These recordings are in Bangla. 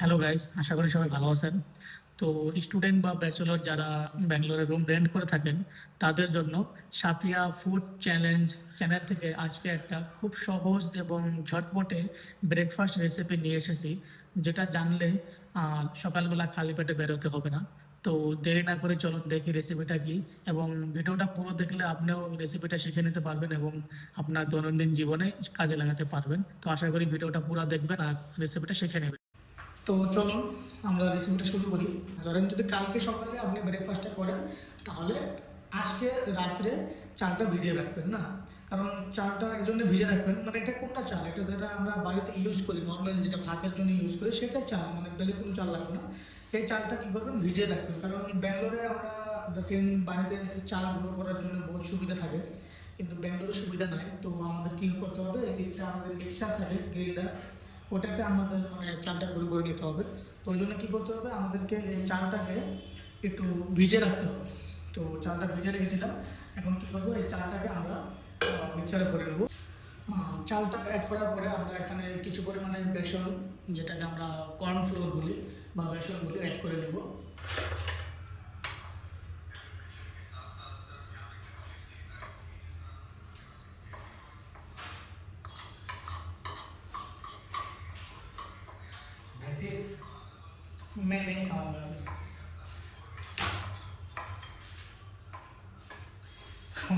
হ্যালো গাইস, আশা করি সবাই ভালো আছেন। তো স্টুডেন্ট বা ব্যাচেলর যারা ব্যাঙ্গালোরে রুম রেন্ট করে থাকেন, তাদের জন্য সাফিয়া ফুড চ্যালেঞ্জ চ্যানেল থেকে আজকে একটা খুব সহজ এবং ঝটপটে ব্রেকফাস্ট রেসিপি নিয়ে এসেছি, যেটা জানলে সকালবেলা খালি পেটে বেরোতে হবে না। তো দেরি না করে চলুন দেখি রেসিপিটা কি, এবং ভিডিওটা পুরো দেখলে আপনিও রেসিপিটা শিখে নিতে পারবেন এবং আপনার দৈনন্দিন জীবনে কাজে লাগাতে পারবেন। তো আশা করি ভিডিওটা পুরো দেখবেন আর রেসিপিটা শিখে নেবেন। তো চলুন আমরা রেসিপিটা শুরু করি। ধরেন যদি কালকে সকালে আপনি ব্রেকফাস্টটা করেন, তাহলে আজকে রাত্রে চালটা ভিজিয়ে রাখবেন না। কারণ চালটা এই জন্য ভিজিয়ে রাখবেন, মানে এটা কোনটা চাল, এটা যেটা আমরা বাড়িতে ইউজ করি নর্মাল, যেটা ভাতের জন্য ইউজ করি সেটা চাল, মানে বেলে কোনো চাল লাগবে না। এই চালটা কী করবেন, ভিজিয়ে রাখবেন। কারণ ব্যাঙ্গালোরে আমরা দেখেন বাড়িতে চাল গুঁড়ো করার জন্য বহুত সুবিধা থাকে, কিন্তু ব্যাঙ্গালোরে সুবিধা নাই। তো আমাদের কী করতে হবে, এই যেটা আমাদের মিক্সার থাকে গ্রাইন্ডার, ওটাতে আমাদের মানে চালটা গুঁড়ো করে নিতে হবে। তো ওই জন্য কী করতে হবে, আমাদেরকে এই চালটাকে একটু ভিজে রাখতে হবে। তো চালটা ভিজে রেখেছিলাম, এখন কী করবো, এই চালটাকে আমরা মিক্সারে করে নেবো। চালটা অ্যাড করার পরে আমরা এখানে কিছু পরিমাণে বেসন, যেটাকে আমরা কর্নফ্লোর বলি বা বেসন বলি, অ্যাড করে নেব। मैं नहीं खाऊंगा अभी।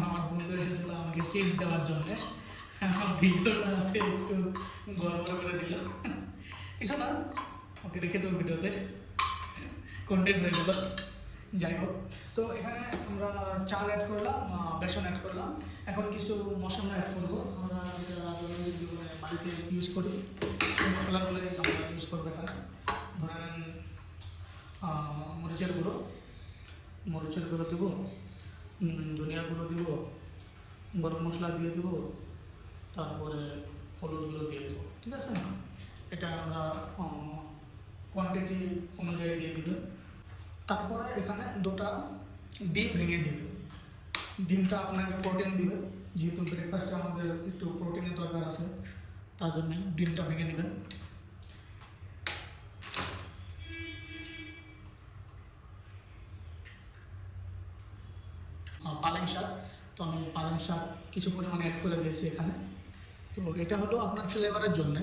আমার বন্ধু এসেছিল আমাকে চিপস দেওয়ার জন্য, আমার ভিডিওটাতে একটু গড়বড় করে দিল। কিছু না, ওকে রেখে দেবো ভিডিওতে, কন্টেন্ট হয়ে গেল। যাই হোক, তো এখানে আমরা চাল অ্যাড করলাম, বেসন অ্যাড করলাম। এখন কিছু মশলা অ্যাড করবো, আমরা যেটা দৈনন্দিন জীবনে বাড়িতে ইউজ করি সেই মশলাগুলোই আমরা ইউজ করবো এখানে। ধরে নেন মরিচের গুঁড়ো, মরিচের গুঁড়ো দেবো, ধনিয়া গুঁড়ো দিব, গরম মশলা দিয়ে দেবো, তারপরে হলুদ গুঁড়ো দিয়ে দেবো। ঠিক আছে, এটা আমরা কোয়ান্টিটি অনুযায়ী দিয়ে দেবে। তারপরে এখানে দুটো ডিম ভেঙে দিবে। ডিমটা আপনাকে প্রোটিন দিবে, যেহেতু ব্রেকফাস্টে আমাদের একটু প্রোটিনের দরকার আছে, তার জন্যে ডিমটা ভেঙে নেবেন। পালং শাক, তো আমি পালং শাক কিছু পরিমাণে অ্যাড করে দিয়েছি এখানে। তো এটা হলো আপনার ফ্লেভারের জন্য।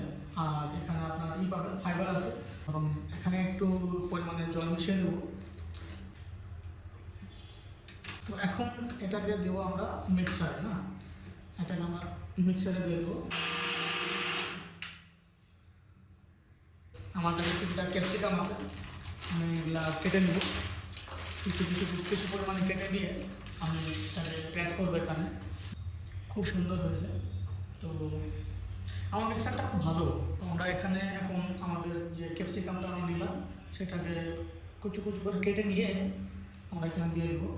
আর এখানে আপনার পাবেন, ফাইবার আছে। এবং এখানে একটু পরিমাণে জল মিশিয়ে দেবো। তো এখন এটাকে দেবো আমরা মিক্সারে, না, এটাকে আমরা মিক্সারে দিয়ে দেবো। আমার কাছে কিছুটা ক্যাপসিকাম আছে, আমি এগুলা কেটে নেব। কিছু কিছু কিছু পরিমাণে কেটে নিয়ে আমি এটাকে অ্যাড করবো এখানে। খুব সুন্দর হয়েছে। তো আমার মিক্সারটা খুব ভালো। আমরা এখানে এখন আমাদের যে ক্যাপসিকামটা আমরা নিলাম, সেটাকে কুচু কুচু করে কেটে নিয়ে আমরা এখানে দিয়ে দেবো।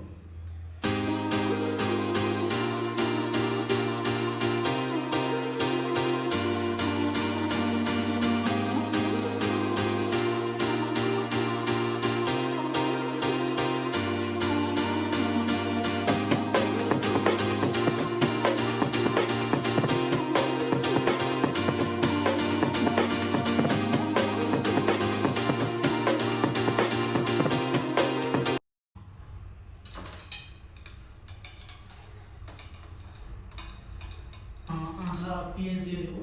আধা পেঁয়াজ দিয়ে দেবো।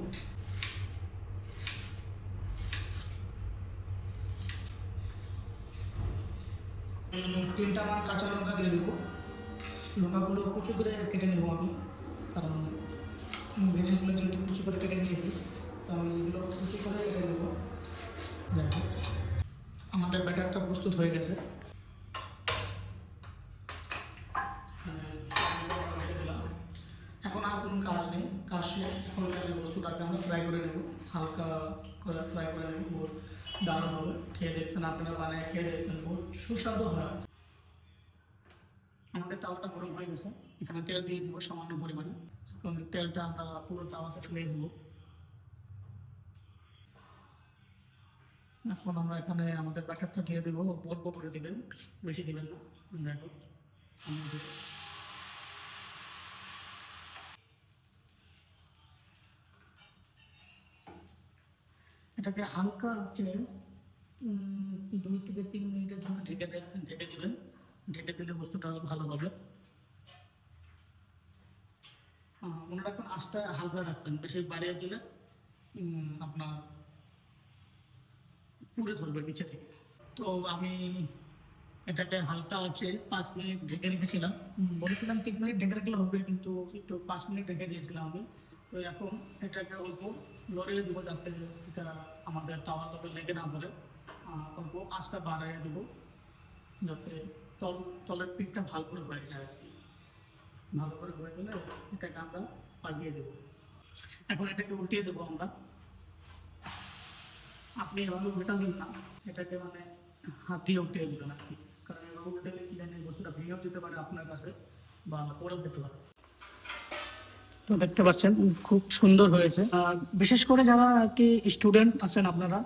তিনটা আমার কাঁচা লঙ্কা দিয়ে দেবো। লঙ্কাগুলো কুচু করে কেটে নেবো আমি, কারণ ভেজিগুলো যেহেতু কুচু করে কেটে নিয়েছি, তো আমি এগুলো কুচু করে কেটে নেবো। যাই হোক, আমাদের ব্যাটারটা প্রস্তুত হয়ে গেছে। এখন আর কোনো কাজ নেই, কাজ শেষ। এখন তাহলে বস্তুটাকে আমরা ফ্রাই করে নেব, হালকা করে ফ্রাই করে নেব। বহুত দারুণ হবে, খেয়ে দেখতেন, আপনারা বানায় খেয়ে দেখতেন, বহুত সুস্বাদু হয়। আমাদের তাওয়াটা গরম হয়ে গেছে, এখানে তেল দিয়ে দেবো সামান্য পরিমাণে। এখন তেলটা আমরা পুরো তাওয়াতে ফেলে দেবো। এখন আমরা এখানে আমাদের ব্যাটারটা দিয়ে দেবো, অল্প করে দেবেন, বেশি দেবেন না। দেখো, এটাকে হালকা আঁচে থেকে 3 মিনিটের জন্য ঢেকে দিবেন। ঢেকে দিলে বস্তুটা ভালো হবে। মনে রাখবেন আঁচটা হালকা রাখবেন, বেশি বাড়িয়ে দিলে আপনার পুড়ে ধরবে নিচে থেকে। তো আমি এটাকে হালকা আছে 5 মিনিট ঢেকে রেখেছিলাম। বলেছিলাম 3 মিনিট ঢেকে রাখলে হবে, কিন্তু একটু 5 মিনিট ঢেকে দিয়েছিলাম আমি। তো এখন এটাকে অল্প লড়িয়ে দেবো যাতে এটা আমাদের তাওয়ার লোকে লেগে না পড়ে। অল্প আঁচটা বাড়াইয়ে দেবো যাতে তলের পিঠটা ভালো করে হয়ে যায় আর কি। ভালো করে হয়ে গেলে এটাকে আমরা পাল্টিয়ে দেবো। এখন এটাকে উল্টিয়ে দেবো আমরা। আপনি এভাবে উল্টাবেন না, এটাকে মানে হাত দিয়ে উল্টিয়ে দেবেন আর কি। কারণ এভাবে উল্টালে কি জানি বস্তুটা ভেঙেও যেতে পারে আপনার কাছে বা পড়েও যেতে পারে। তো দেখতে পাচ্ছেন খুব সুন্দর হয়েছে। বিশেষ করে যারা আর কি স্টুডেন্ট আছেন আপনারা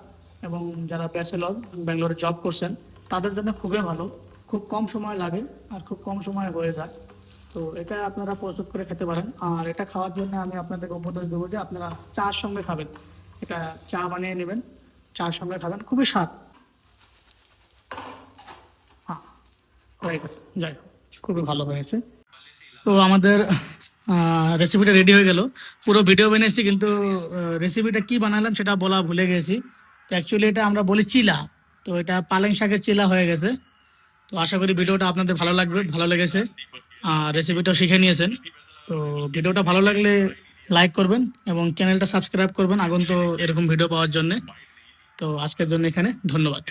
এবং যারা ব্যাচেলর ব্যাঙ্গালোরে জব করছেন, তাদের জন্য খুবই ভালো। খুব কম সময় লাগে আর খুব কম সময় হয়ে যায়। তো এটা আপনারা প্রস্তুত করে খেতে পারেন। আর এটা খাওয়ার জন্য আমি আপনাদেরকে উপদেশ দেবো যে আপনারা চার সঙ্গে খাবেন। এটা চা বানিয়ে নেবেন, চার সঙ্গে খাবেন, খুবই স্বাদ। হ্যাঁ, হয়ে গেছে, যাই হোক, খুবই ভালো হয়েছে। তো আমাদের রেসিপিটা রেডি হয়ে গেল। পুরো ভিডিও বানিয়েছি কিন্তু রেসিপিটা কি বানালাম সেটা বলা ভুলে গেছি। তো অ্যাকচুয়ালি এটা আমরা বলি চিলা। তো এটা পালং শাকের চিলা হয়ে গেছে। তো আশা করি ভিডিওটা আপনাদের ভালো লাগবে, ভালো লেগেছে। আর রেসিপিটাও শিখে নিয়েছেন। তো ভিডিওটা ভালো লাগলে লাইক করবেন এবং চ্যানেলটা সাবস্ক্রাইব করবেন আগন্ত এরকম ভিডিও পাওয়ার জন্যে। তো আজকের জন্য এখানে ধন্যবাদ।